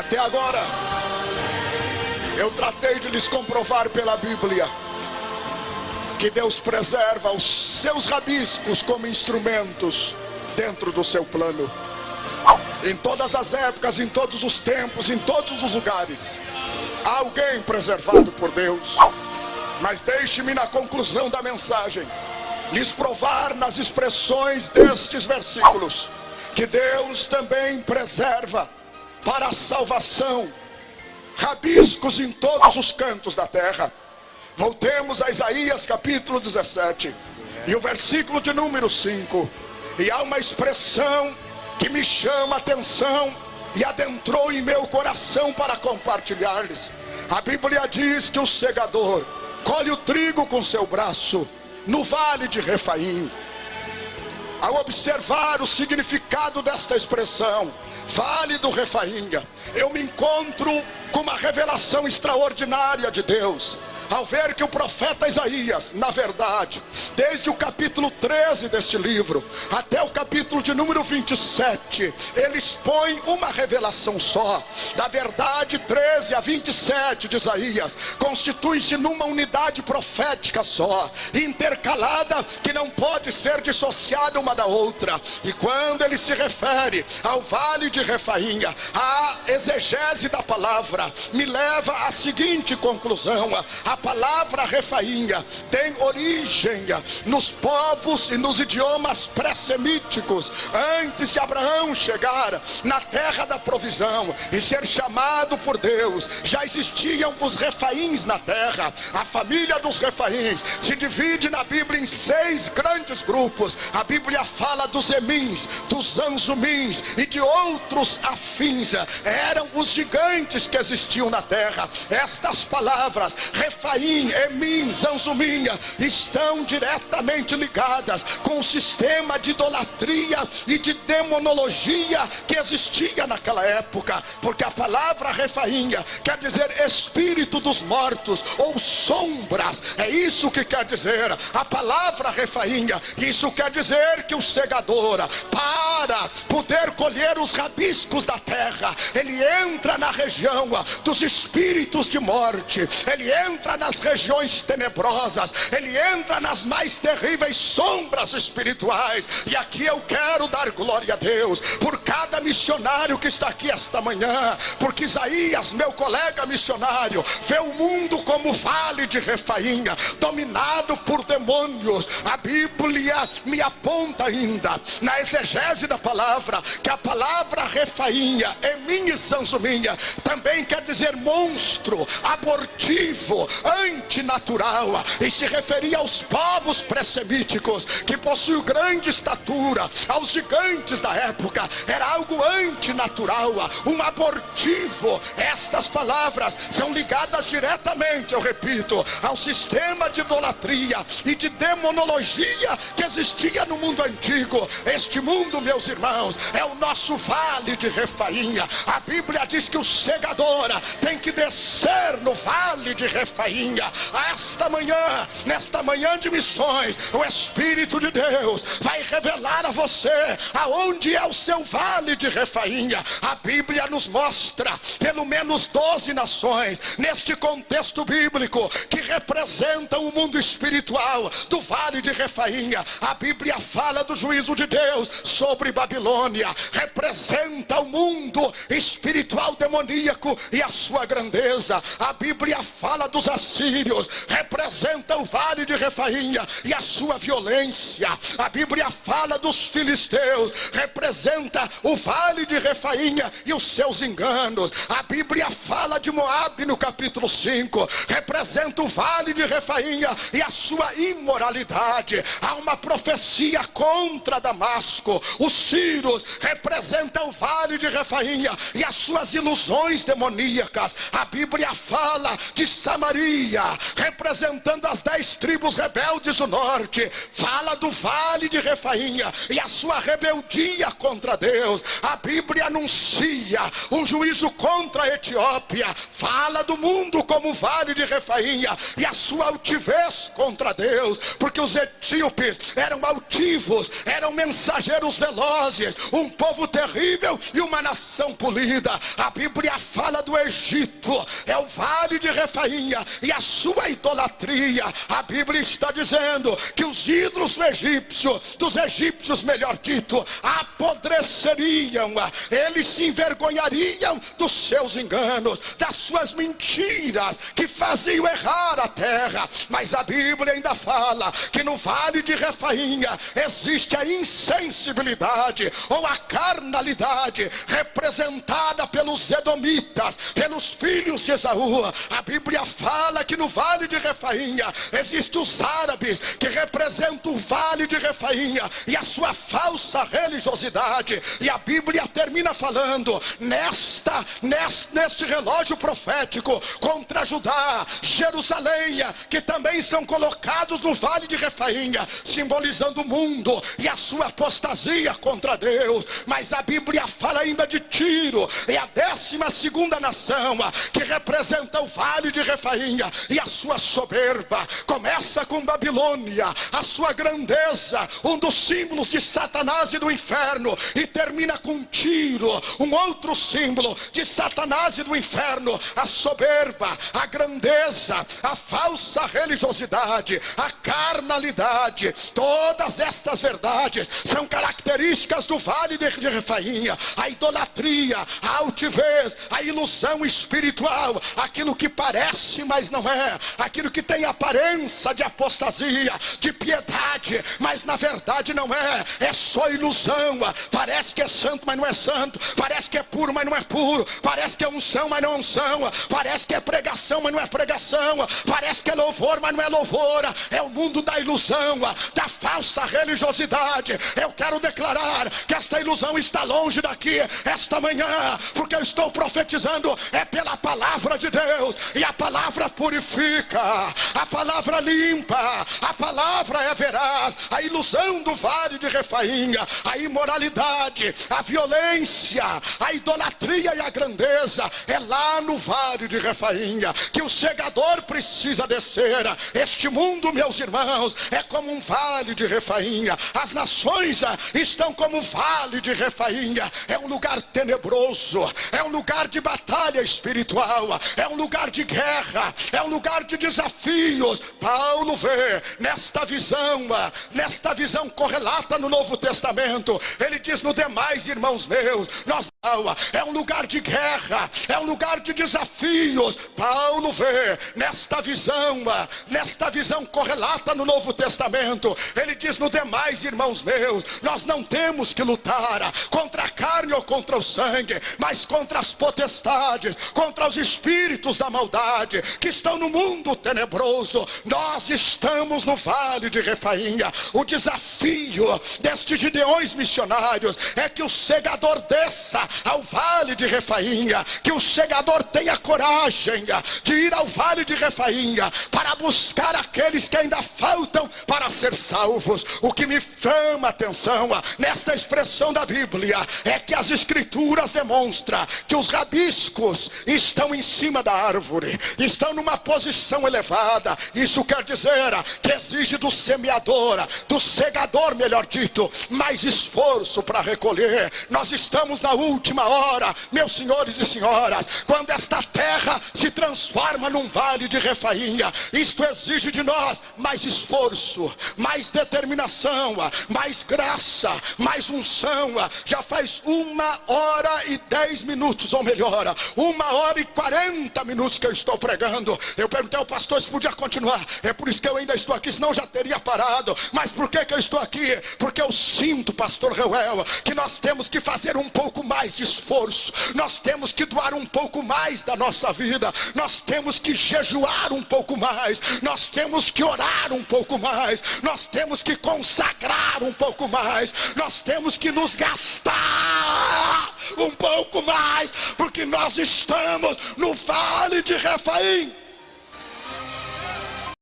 Até agora, eu tratei de lhes comprovar pela Bíblia que Deus preserva os seus rabiscos como instrumentos dentro do seu plano. Em todas as épocas, em todos os tempos, em todos os lugares, há alguém preservado por Deus. Mas deixe-me, na conclusão da mensagem, lhes provar nas expressões destes versículos que Deus também preserva para a salvação rabiscos em todos os cantos da terra. Voltemos a Isaías capítulo 17 e o versículo de número 5. E há uma expressão que me chama a atenção e adentrou em meu coração para compartilhar-lhes. A Bíblia diz que o segador colhe o trigo com seu braço no vale de Refaim. Ao observar o significado desta expressão, vale do Refaim, eu me encontro com uma revelação extraordinária de Deus. Ao ver que o profeta Isaías, na verdade, desde o capítulo 13 deste livro até o capítulo de número 27, ele expõe uma revelação só. Da verdade, 13 a 27 de Isaías constituem-se numa unidade profética só, intercalada, que não pode ser dissociada uma da outra. E quando ele se refere ao vale de Refaim, a exegese da palavra me leva à seguinte conclusão: a palavra Refaim tem origem nos povos e nos idiomas pré-semíticos. Antes de Abraão chegar na terra da provisão e ser chamado por Deus, já existiam os Refaíns na terra. A família dos Refaíns se divide na Bíblia em 6 grandes grupos. A Bíblia fala dos Emins, dos Anzumins e de outros afins. Eram os gigantes que existiam na terra. Estas palavras Refaim, Emim, Zanzumim estão diretamente ligadas com o sistema de idolatria e de demonologia que existia naquela época, porque a palavra Refaim quer dizer espírito dos mortos ou sombras. É isso que quer dizer a palavra Refaim. Isso quer dizer que o segador, para poder colher os rabiscos da terra, ele entra na região dos espíritos de morte, ele entra nas regiões tenebrosas, ele entra nas mais terríveis sombras espirituais. E aqui eu quero dar glória a Deus por cada missionário que está aqui esta manhã, porque Isaías, meu colega missionário, vê o mundo como vale de Refaim, dominado por demônios. A Bíblia me aponta ainda na exegese da palavra que a palavra Refaim, Emim e Zanzumim, também quer dizer monstro, abortivo, antinatural, e se referia aos povos pré-semíticos que possuíam grande estatura. Aos gigantes da época era algo antinatural, um abortivo. Estas palavras são ligadas diretamente, eu repito, ao sistema de idolatria e de demonologia que existia no mundo antigo. Este mundo, meus irmãos, é o nosso vale de Refaim. A Bíblia diz que o segador tem que descer no vale de Refaim. Esta manhã, nesta manhã de missões, o Espírito de Deus vai revelar a você aonde é o seu vale de Refaim. A Bíblia nos mostra pelo menos 12 nações neste contexto bíblico que representam o mundo espiritual do vale de Refaim. A Bíblia fala do juízo de Deus sobre Babilônia, representa o mundo espiritual demoníaco e a sua grandeza. A Bíblia fala dos assírios, representa o vale de Refaim e a sua violência. A Bíblia fala dos filisteus, representa o vale de Refaim e os seus enganos. A Bíblia fala de Moabe no capítulo 5, representa o vale de Refaim e a sua imoralidade. Há uma profecia contra Damasco. Os sírios representam o vale de Refaim e as suas ilusões demoníacas. A Bíblia fala de Samaria idolatria, representando as 10 tribos rebeldes do norte. Fala do vale de Refainha e a sua rebeldia contra Deus. A Bíblia anuncia um juízo contra a Etiópia. Fala do mundo como o vale de Refainha e a sua altivez contra Deus, porque os etíopes eram altivos, eram mensageiros velozes, um povo terrível e uma nação polida. A Bíblia fala do Egito, é o vale de Refainha e a sua idolatria. A Bíblia está dizendo que os ídolos dos egípcios, melhor dito, apodreceriam, eles se envergonhariam dos seus enganos, das suas mentiras que faziam errar a terra. Mas a Bíblia ainda fala que no vale de Refainha existe a insensibilidade ou a carnalidade representada pelos edomitas, pelos filhos de Esaú. A Bíblia fala que no vale de Refainha existem os árabes, que representam o vale de Refainha e a sua falsa religiosidade. E a Bíblia termina falando neste relógio profético contra Judá, Jerusalém, que também são colocados no vale de Refainha, simbolizando o mundo e a sua apostasia contra Deus. Mas a Bíblia fala ainda de Tiro, é a 12ª nação que representa o vale de Refainha e a sua soberba. Começa com Babilônia, a sua grandeza, um dos símbolos de Satanás e do inferno, e termina com Tiro, um outro símbolo de Satanás e do inferno, a soberba, a grandeza, a falsa religiosidade, a carnalidade. Todas estas verdades são características do vale de Refainha. A idolatria, a altivez, a ilusão espiritual, aquilo que parece, mas não é, aquilo que tem aparência de apostasia, de piedade, mas na verdade não é, é só ilusão. Parece que é santo, mas não é santo. Parece que é puro, mas não é puro. Parece que é unção, mas não é unção. Parece que é pregação, mas não é pregação. Parece que é louvor, mas não é louvor. É o mundo da ilusão, da falsa religiosidade. Eu quero declarar que esta ilusão está longe daqui esta manhã, porque eu estou profetizando é pela palavra de Deus, e a palavra purifica, a palavra limpa, a palavra é veraz. A ilusão do vale de Refainha, a imoralidade, a violência, a idolatria e a grandeza é lá no vale de Refainha que o segador precisa descer. Este mundo, meus irmãos, é como um vale de Refainha. As nações estão como um vale de Refainha. É um lugar tenebroso, é um lugar de batalha espiritual, é um lugar de guerra, é um lugar de desafios. Paulo vê nesta visão correlata no Novo Testamento. Ele diz: no demais, irmãos meus, é um lugar de guerra, é um lugar de desafios. Paulo vê nesta visão correlata no Novo Testamento. Ele diz: no demais, irmãos meus, nós não temos que lutar contra a carne ou contra o sangue, mas contra as potestades, contra os espíritos da maldade que estão no mundo tenebroso. Nós estamos no vale de Refainha. O desafio destes gideões missionários é que o segador desça ao vale de Refainha, que o segador tenha coragem de ir ao vale de Refainha para buscar aqueles que ainda faltam para ser salvos. O que me chama a atenção nesta expressão da Bíblia é que as escrituras demonstram que os rabiscos estão em cima da árvore, estão numa posição elevada. Isso quer dizer que exige do semeador, do segador, melhor dito, mais esforço para recolher. Nós estamos na última hora, meus senhores e senhoras, quando esta terra se transforma num vale de Refainha. Isto exige de nós mais esforço, mais determinação, mais graça, mais unção. Já faz 1h10, ou melhor, 1h40 que eu estou pregando. Eu perguntei ao pastor se podia continuar. É por isso que eu ainda estou aqui, senão já teria parado. Mas por que eu estou aqui? Porque eu sinto, pastor Reuel, que nós temos que fazer um pouco mais de esforço. Nós temos que doar um pouco mais da nossa vida. Nós temos que jejuar um pouco mais. Nós temos que orar um pouco mais. Nós temos que consagrar um pouco mais. Nós temos que nos gastar um pouco mais, porque nós estamos no vale de Refaim.